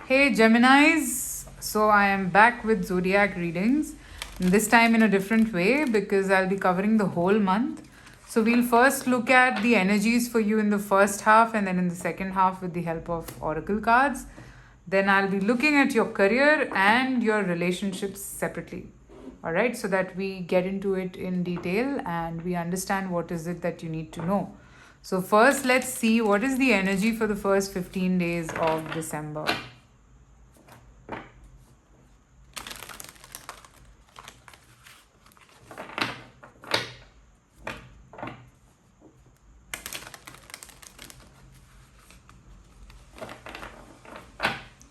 Hey Geminis, so I am back with zodiac readings, this time in a different way because I'll be covering the whole month. So we'll first look at the energies for you in the first half and then in the second half with the help of oracle cards. Then I'll be looking at your career and your relationships separately. All right, so that we get into it in detail and we understand what is it that you need to know. So first let's see what is the energy for the first 15 days of December.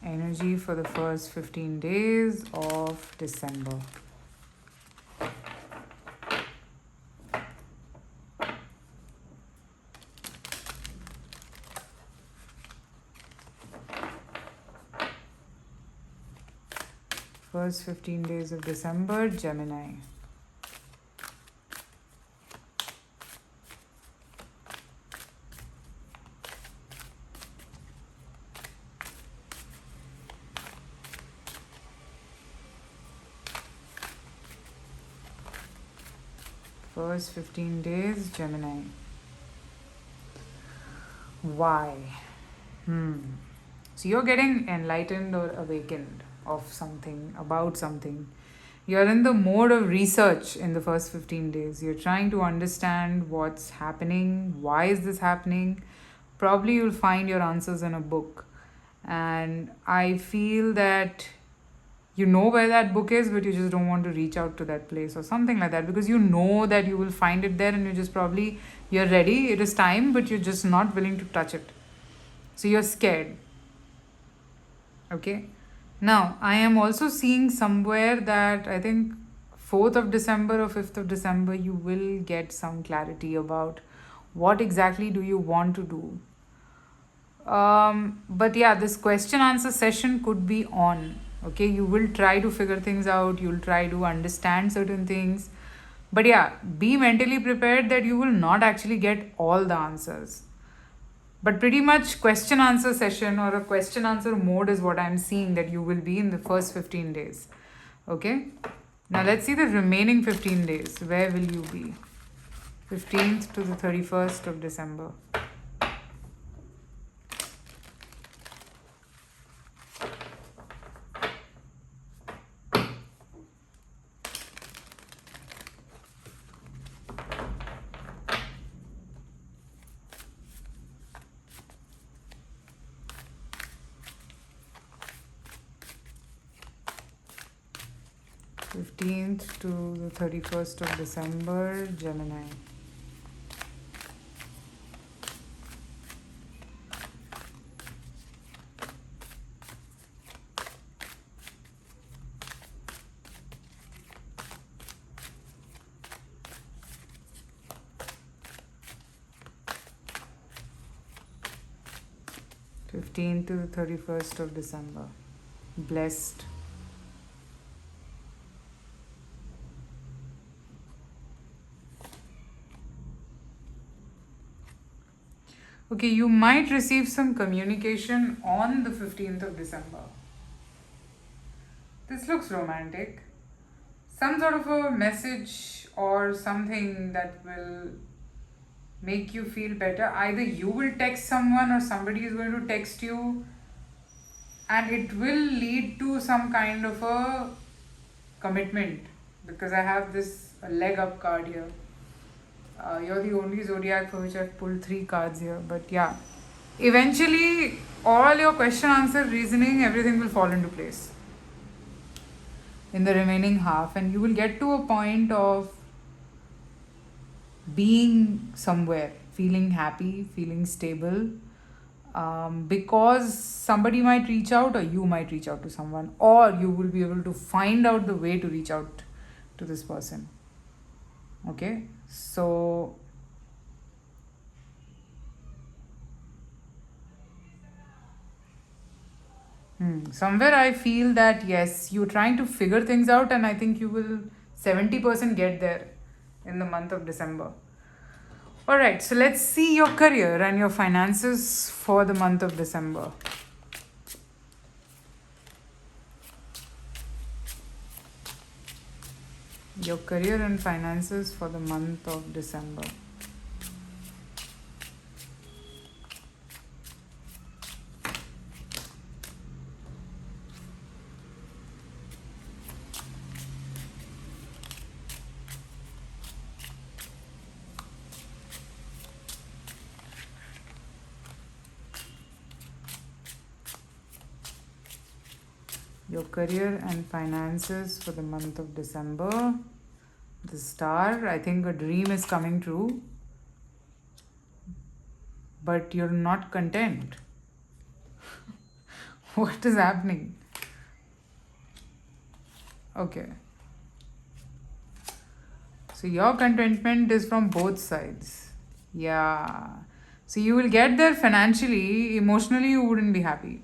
Energy for the first 15 days of December. First 15 days of December, Gemini. First 15 days, Gemini. Why? So you're getting enlightened or awakened of something, about something. You're in the mode of research in the first 15 days. You're trying to understand what's happening, why is this happening. Probably you'll find your answers in a book. And I feel that you know where that book is, but you just don't want to reach out to that place or something like that because you know that you will find it there and you just probably, you're ready, it is time, but you're just not willing to touch it. So you're scared. Okay. Now, I am also seeing somewhere that I think 4th of December or 5th of December, you will get some clarity about what exactly do you want to do. But yeah, this question answer session could be on. Okay, you will try to figure things out, you'll try to understand certain things. But yeah, be mentally prepared that you will not actually get all the answers. But pretty much question answer session or a question answer mode is what I'm seeing that you will be in the first 15 days. Okay? Now let's see the remaining 15 days. Where will you be? 15th to the 31st of December. 15th to the 31st of December, Gemini. Fifteenth to the 31st of December. Blessed. Okay, you might receive some communication on the 15th of December. This looks romantic. Some sort of a message or something that will make you feel better. Either you will text someone or somebody is going to text you, and it will lead to some kind of a commitment because I have this leg up card here. You're the only zodiac for which I've pulled 3 cards here, but yeah, eventually all your question answer reasoning, everything will fall into place in the remaining half, and you will get to a point of being somewhere, feeling happy, feeling stable, because somebody might reach out or you might reach out to someone, or you will be able to find out the way to reach out to this person. Okay, so somewhere I feel that yes, you're trying to figure things out, and I think you will 70% get there in the month of December. All right, so let's see your career and your finances for the month of December. Your career and finances for the month of December. Your career and finances for the month of December. The star, I think a dream is coming true, but you're not content. What is happening? Okay. So your contentment is from both sides. Yeah. So you will get there financially, emotionally, you wouldn't be happy.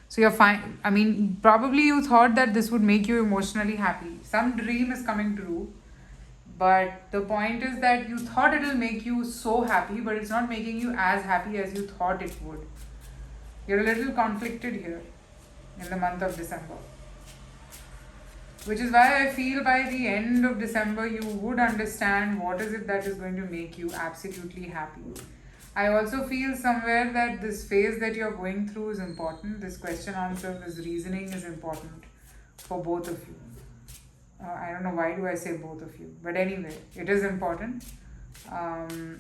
So you're fine. I mean, probably you thought that this would make you emotionally happy. Some dream is coming true, but the point is that you thought it will make you so happy, but it's not making you as happy as you thought it would. You're a little conflicted here in the month of December. Which is why I feel by the end of December you would understand what is it that is going to make you absolutely happy. I also feel somewhere that this phase that you're going through is important. This question answer, this reasoning is important for both of you. I don't know why do I say both of you, but anyway, it is important. Um,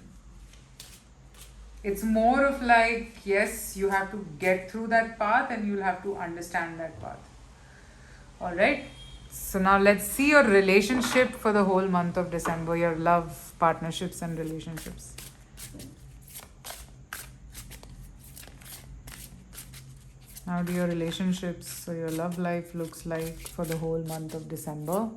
it's more of like, yes, you have to get through that path and you'll have to understand that path. Alright? So now let's see your relationship for the whole month of December, your love, partnerships, and relationships. How do your relationships or your love life looks like for the whole month of December?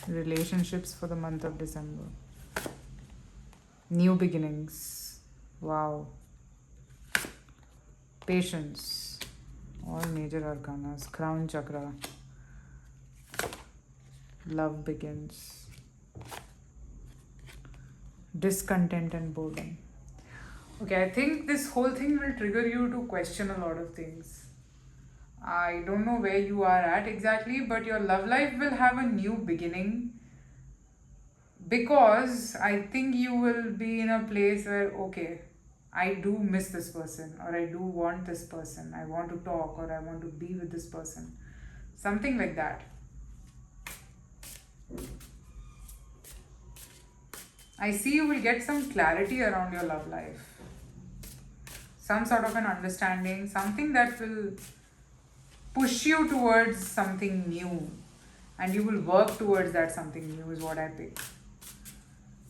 Relationships for the month of December. New beginnings. Wow. Patience. All major arcanas. Crown chakra. Love begins. Discontent and boredom. Okay, I think this whole thing will trigger you to question a lot of things. I don't know where you are at exactly, but your love life will have a new beginning because I think you will be in a place where, okay, I do miss this person, or I do want this person, I want to talk, or I want to be with this person. Something like that. I see you will get some clarity around your love life. Some sort of an understanding, something that will push you towards something new. And you will work towards that something new, is what I pick.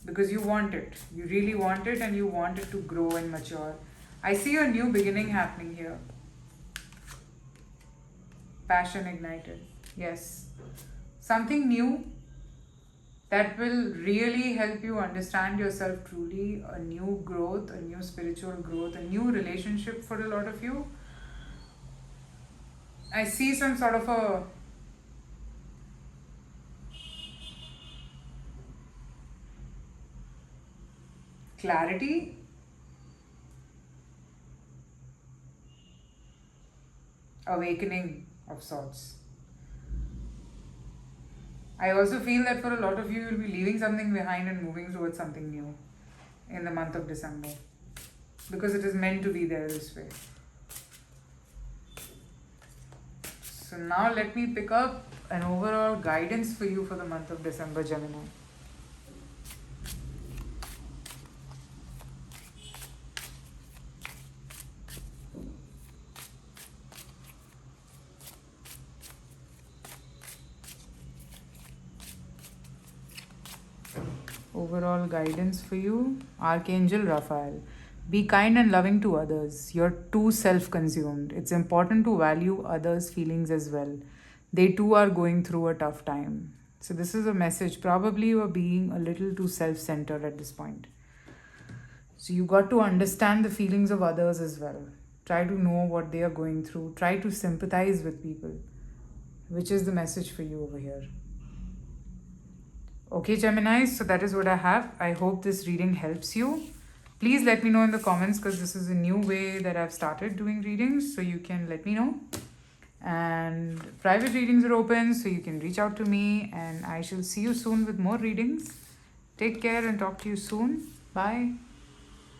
Because you want it. You really want it and you want it to grow and mature. I see a new beginning happening here. Passion ignited. Yes. Something new that will really help you understand yourself truly, a new growth, a new spiritual growth, a new relationship for a lot of you. I see some sort of a clarity, awakening of sorts. I also feel that for a lot of you, you'll be leaving something behind and moving towards something new in the month of December because it is meant to be there this way. So now let me pick up an overall guidance for you for the month of December, Gemini. Overall guidance for you, Archangel Raphael. Be kind and loving to others. You're too self consumed. It's important to value others' feelings as well. They too are going through a tough time. So, this is a message. Probably you are being a little too self centered at this point. So, you got to understand the feelings of others as well. Try to know what they are going through. Try to sympathize with people, which is the message for you over here. Okay, Gemini, so that is what I have. I hope this reading helps you. Please let me know in the comments, because this is a new way that I've started doing readings, so you can let me know. And private readings are open, so you can reach out to me, and I shall see you soon with more readings. Take care and talk to you soon. Bye.